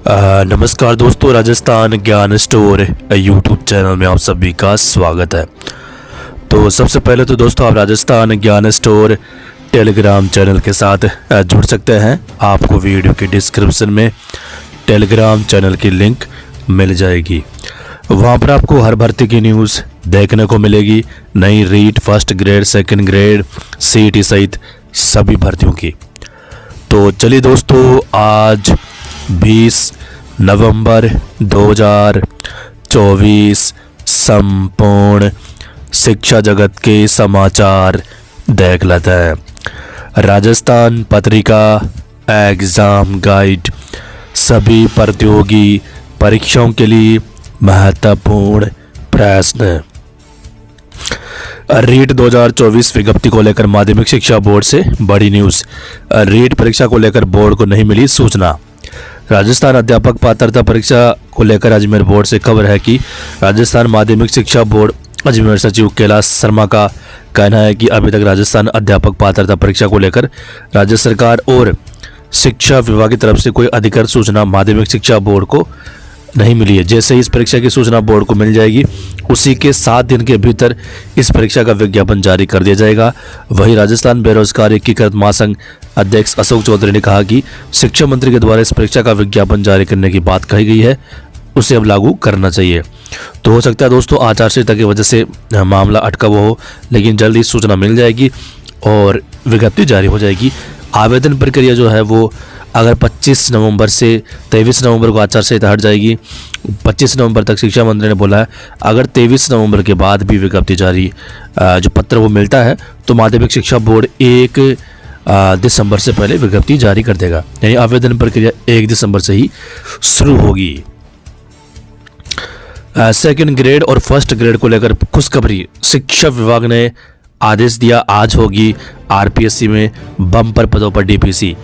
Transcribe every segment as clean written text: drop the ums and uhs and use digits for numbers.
नमस्कार दोस्तों, राजस्थान ज्ञान स्टोर यूट्यूब चैनल में आप सभी का स्वागत है। तो सबसे पहले तो दोस्तों आप राजस्थान ज्ञान स्टोर टेलीग्राम चैनल के साथ जुड़ सकते हैं। आपको वीडियो के डिस्क्रिप्शन में टेलीग्राम चैनल की लिंक मिल जाएगी। वहाँ पर आपको हर भर्ती की न्यूज़ देखने को मिलेगी, नई REET, first grade, second grade, CET सहित सभी भर्तियों की। तो चलिए दोस्तों, आज 20 नवंबर 2024 संपूर्ण शिक्षा जगत के समाचार देख लेते हैं। राजस्थान पत्रिका एग्ज़ाम गाइड सभी प्रतियोगी परीक्षाओं के लिए महत्वपूर्ण प्रश्न। रीट 2024 विज्ञप्ति को लेकर माध्यमिक शिक्षा बोर्ड से बड़ी न्यूज़। रीट परीक्षा को लेकर बोर्ड को नहीं मिली सूचना। राजस्थान अध्यापक पात्रता परीक्षा को लेकर अजमेर बोर्ड से खबर है कि राजस्थान माध्यमिक शिक्षा बोर्ड अजमेर सचिव कैलाश शर्मा का कहना है कि अभी तक राजस्थान अध्यापक पात्रता परीक्षा को लेकर राज्य सरकार और शिक्षा विभाग की तरफ से कोई अधिकृत सूचना माध्यमिक शिक्षा बोर्ड को नहीं मिली है। जैसे ही इस परीक्षा की सूचना बोर्ड को मिल जाएगी, उसी के 7 दिन के भीतर इस परीक्षा का विज्ञापन जारी कर दिया जाएगा। वहीं राजस्थान बेरोजगार एकीकृत महासंघ अध्यक्ष अशोक चौधरी ने कहा कि शिक्षा मंत्री के द्वारा इस परीक्षा का विज्ञापन जारी करने की बात कही गई है, उसे अब लागू करना चाहिए। तो हो सकता है दोस्तों आचार संहिता की वजह से मामला अटका हुआ हो, लेकिन जल्दी सूचना मिल जाएगी और विज्ञप्ति जारी हो जाएगी। आवेदन प्रक्रिया जो है वो अगर 25 नवंबर से 23 नवंबर को आचार संहिता हट जाएगी, 25 नवंबर तक शिक्षा मंत्री ने बोला है। अगर 23 नवंबर के बाद भी विज्ञप्ति जारी जो पत्र वो मिलता है, तो माध्यमिक शिक्षा बोर्ड 1 दिसंबर से पहले विज्ञप्ति जारी कर देगा, यानी आवेदन प्रक्रिया 1 दिसंबर से ही शुरू होगी। सेकंड ग्रेड और फर्स्ट ग्रेड को लेकर खुशखबरी। शिक्षा विभाग ने आदेश दिया, आज होगी आरपीएससी में बम्पर पदों पर डीपीसी।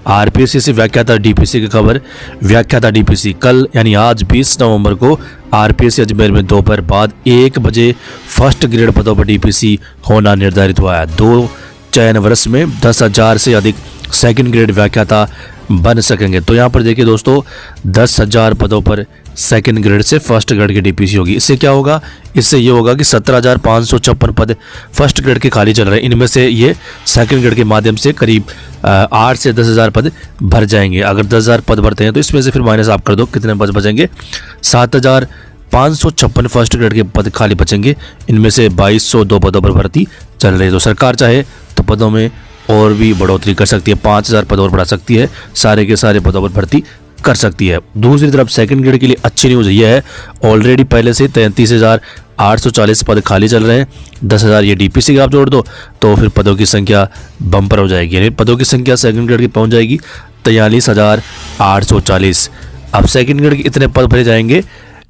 आरपीएससी से व्याख्याता डीपीसी की खबर। व्याख्याता डीपीसी कल यानी आज 20 नवंबर को आरपीएससी अजमेर में दोपहर बाद 1 बजे फर्स्ट ग्रेड पदों पर डीपीसी होना निर्धारित हुआ है। 2 चयन वर्ष में 10,000 से अधिक सेकंड ग्रेड व्याख्याता बन सकेंगे। तो यहाँ पर देखिए दोस्तों, 10,000 पदों पर सेकंड ग्रेड से फर्स्ट ग्रेड की डीपीसी होगी। इससे क्या होगा? इससे ये होगा कि 17,556 पद फर्स्ट ग्रेड के खाली चल रहे हैं, इनमें से ये सेकंड ग्रेड के माध्यम से करीब 8 से 10,000 पद भर जाएंगे। अगर 10,000 पद भरते हैं तो इसमें से फिर माइनस आप कर दो, कितने पद बचेंगे? 7,556 फर्स्ट ग्रेड के पद खाली बचेंगे, इनमें से 2,202 पदों पर भर्ती चल रही है। तो सरकार चाहे तो पदों में और भी बढ़ोतरी कर सकती है, 5,000 पद और बढ़ा सकती है, सारे के सारे पदों पर भर्ती कर सकती है। दूसरी तरफ सेकंड ग्रेड के लिए अच्छी न्यूज़ ये है, ऑलरेडी पहले से 33,840 पद खाली चल रहे हैं। 10,000 ये डीपीसी का आप जोड़ दो तो फिर पदों की संख्या बम्पर हो जाएगी, यानी पदों की संख्या सेकंड ग्रेड की पहुंच जाएगी 43,840। अब सेकंड ग्रेड के इतने पद भरे जाएंगे,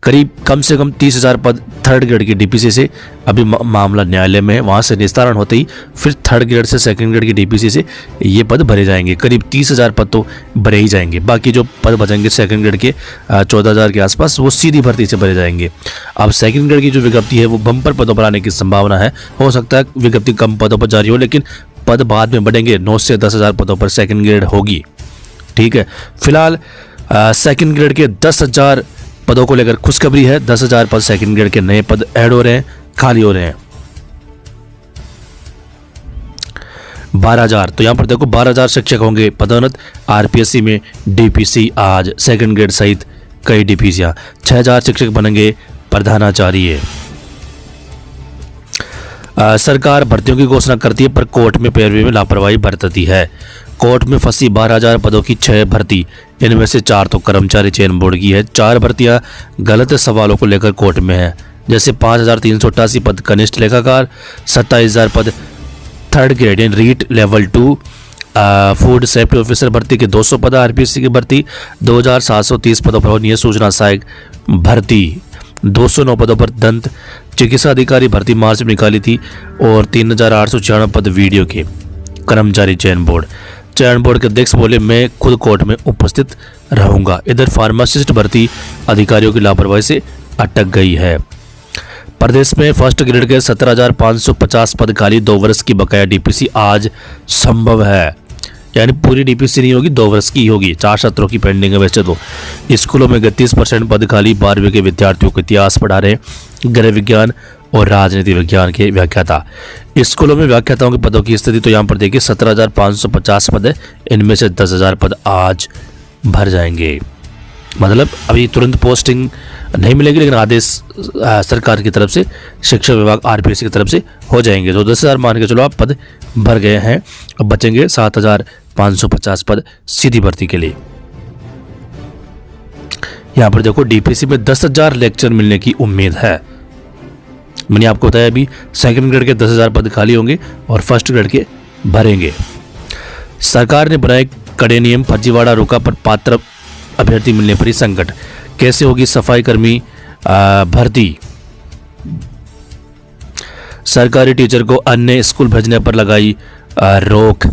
करीब कम से कम 30,000 पद थर्ड ग्रेड की डीपीसी से। अभी मामला न्यायालय में है, वहाँ से निस्तारण होते ही फिर थर्ड ग्रेड से सेकंड ग्रेड की डीपीसी से ये पद भरे जाएंगे। करीब 30,000 पद तो भरे ही जाएंगे। बाकी जो पद बचेंगे सेकंड ग्रेड के 14,000 के आसपास, वो सीधी भर्ती से भरे जाएंगे। अब सेकंड ग्रेड की जो विज्ञप्ति है वो बम्पर पदों पर आने की संभावना है। हो सकता है विज्ञप्ति कम पदों पर जारी हो, लेकिन पद बाद में बढ़ेंगे। 9 से 10,000 पदों पर सेकंड ग्रेड होगी। ठीक है, फिलहाल सेकंड ग्रेड के 10,000 पदों को लेकर खुशखबरी है। 10,000 पद सेकंड ग्रेड के नए पद ऐड हो रहे हैं, खाली हो रहे हैं। 12,000, तो यहाँ पर देखो 12,000 शिक्षक होंगे पदोन्नत आरपीएससी में। डीपीसी आज सेकंड ग्रेड सहित कई डीपीसीयां। 6,000 शिक्षक बनेंगे प्रधानाचार्य। सरकार भर्तियों की घोषणा करती है पर कोर्ट में पैरवी में लापरवाही बरतती है। कोर्ट में फंसी 12,000 पदों की 6 भर्ती, इनमें से 4 तो कर्मचारी चयन बोर्ड की है। 4 भर्तियां गलत सवालों को लेकर कोर्ट में है। जैसे 5,388 पद कनिष्ठ लेखाकार, 27,000 पद थर्ड ग्रेड यानी REET level 2 food safety officer भर्ती के 200 पद, आरपीएससी की भर्ती 2,730 पदों पर होनी है। सूचना सहायक भर्ती 209 पदों पर दंत चिकित्सा अधिकारी भर्ती मार्च में निकाली थी, और 3,896 पद वीडियो के कर्मचारी चयन बोर्ड। चयन बोर्ड के अध्यक्ष बोले, मैं खुद कोर्ट में उपस्थित रहूंगा। इधर फार्मासिस्ट भर्ती अधिकारियों की लापरवाही से अटक गई है। प्रदेश में फर्स्ट ग्रेड के 17,550 पद खाली, 2 वर्ष की बकाया डीपीसी आज संभव है। यानी पूरी डीपीसी नहीं होगी, 2 वर्ष की होगी। 4 सत्रों की पेंडिंग है वैसे तो। स्कूलों में 31% पद खाली। 12वीं के विद्यार्थियों को इतिहास पढ़ा रहे, गृह विज्ञान और राजनीति विज्ञान के व्याख्याता। स्कूलों में व्याख्याताओं के पदों की स्थिति तो यहाँ पर देखिए 17,550 पद है, इनमें से 10,000 पद आज भर जाएंगे। मतलब अभी तुरंत पोस्टिंग नहीं मिलेगी, लेकिन आदेश सरकार की तरफ से, शिक्षा विभाग आरपीएससी की तरफ से हो जाएंगे। तो 10,000 मान के चलो आप पद भर गए हैं, अब बचेंगे 7,550 पद सीधी भर्ती के लिए। यहाँ पर देखो डीपीसी में 10,000 लेक्चर मिलने की उम्मीद है। मैंने आपको बताया अभी सेकंड ग्रेड के 10,000 पद खाली होंगे और फर्स्ट ग्रेड के भरेंगे। सरकार ने बनाए कड़े नियम, फर्जीवाड़ा रोका पर पात्र अभ्यर्थी मिलने पर ही संकट। कैसे होगी सफाई कर्मी भर्ती? सरकारी टीचर को अन्य स्कूल भेजने पर लगाई रोक।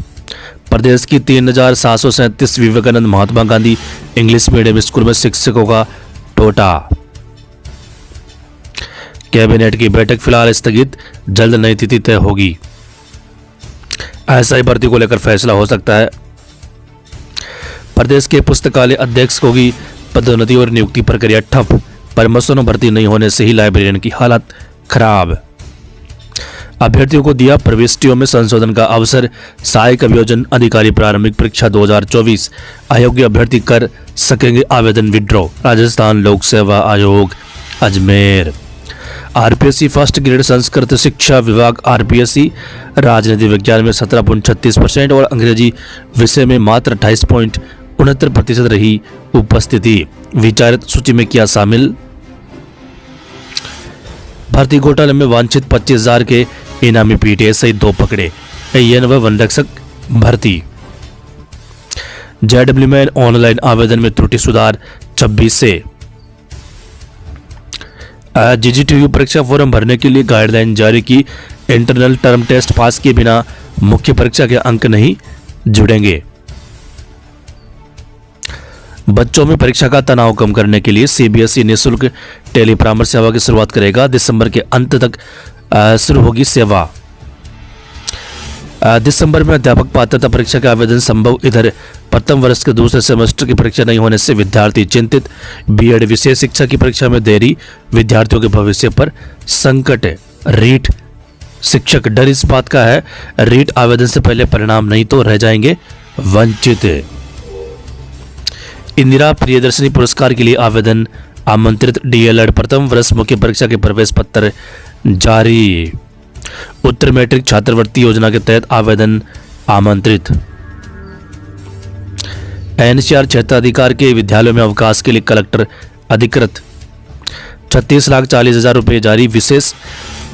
प्रदेश की 3,737 Vivekananda Mahatma Gandhi English medium school में शिक्षकों का टोटा। कैबिनेट की बैठक फिलहाल स्थगित, जल्द नई तिथि तय होगी। एसआई भर्ती को लेकर फैसला हो सकता है। प्रदेश के पुस्तकालय अध्यक्ष को होगी पदोन्नति और नियुक्ति प्रक्रिया ठप। परमिशन भर्ती नहीं होने से ही लाइब्रेरियन की हालत खराब। अभ्यर्थियों को दिया प्रविष्टियों में संशोधन का अवसर। सहायक अभियोजन अधिकारी प्रारंभिक परीक्षा 2024 अयोग्य अभ्यर्थी कर सकेंगे आवेदन विड्रॉ। राजस्थान लोक सेवा आयोग Ajmer. RPSC first grade Sanskrit शिक्षा विभाग आरपीएससी राजनीति विज्ञान में 17.36% और अंग्रेजी विषय में मात्र 28.69% रही उपस्थिति। विचारित सूची में किया शामिल। भर्ती घोटाले में वांछित 25,000 के इनामी पीटीए सहित 2 पकड़े। एएन व वनरक्षक भर्ती। जेडब्ल्यू में ऑनलाइन आवेदन में त्रुटि सुधार 26 से। जीजीटीयू परीक्षा फॉर्म भरने के लिए गाइडलाइन जारी की। इंटरनल टर्म टेस्ट पास किए बिना मुख्य परीक्षा के अंक नहीं जुड़ेंगे। बच्चों में परीक्षा का तनाव कम करने के लिए सीबीएसई निःशुल्क टेली परामर्श सेवा की शुरुआत करेगा। दिसंबर के अंत तक शुरू होगी सेवा। दिसंबर में अध्यापक पात्रता परीक्षा के आवेदन संभव। इधर प्रथम वर्ष के दूसरे सेमेस्टर की परीक्षा नहीं होने से विद्यार्थी चिंतित। बीएड विशेष शिक्षा की परीक्षा में देरी, विद्यार्थियों के भविष्य पर संकट। रीट शिक्षक डर इस बात का है, रीट आवेदन से पहले परिणाम नहीं तो रह जाएंगे वंचित। इंदिरा प्रियदर्शनी पुरस्कार के लिए आवेदन आमंत्रित। डीएलएड प्रथम वर्ष मुख्य परीक्षा के प्रवेश पत्र जारी। उत्तर मैट्रिक छात्रवृत्ति योजना के तहत आवेदन आमंत्रित। एनसीआर क्षेत्राधिकार के विद्यालयों में अवकाश के लिए कलेक्टर अधिकृत। 36,40,000 रुपये जारी। विशेष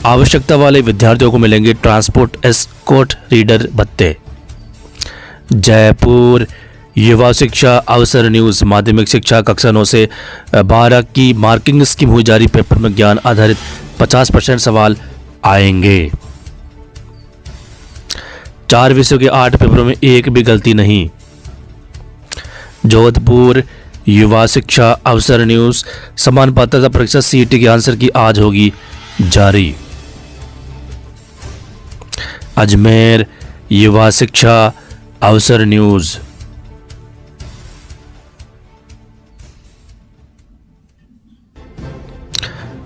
आवश्यकता वाले विद्यार्थियों को मिलेंगे ट्रांसपोर्ट एस्कॉर्ट रीडर भत्ते। जयपुर युवा शिक्षा अवसर न्यूज। माध्यमिक शिक्षा कक्षा 9 से 12 की मार्किंग स्कीम हुई जारी। पेपर में ज्ञान आधारित 50% सवाल आएंगे। 4 विषयों के 8 पेपरों में एक भी गलती नहीं। जोधपुर युवा शिक्षा अवसर न्यूज। समान पात्रता परीक्षा सीईटी के आंसर की आज होगी जारी। अजमेर युवा शिक्षा अवसर न्यूज।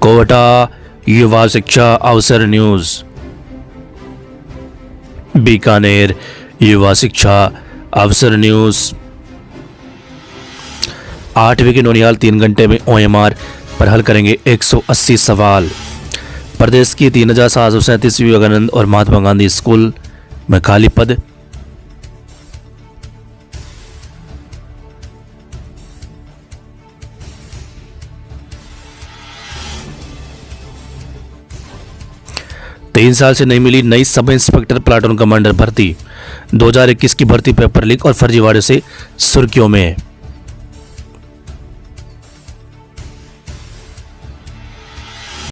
कोटा युवा शिक्षा अवसर न्यूज। बीकानेर युवा शिक्षा अवसर न्यूज। 8वीं के नौनिहाल 3 घंटे में ओएमआर पर हल करेंगे 180 सवाल। प्रदेश की 3,737 विवेकानंद और महात्मा गांधी स्कूल में खाली पद। तीन साल से नहीं मिली नई सब इंस्पेक्टर प्लाटून कमांडर भर्ती। 2021 की भर्ती पेपर लीक और फर्जीवाड़े से सुर्खियों में।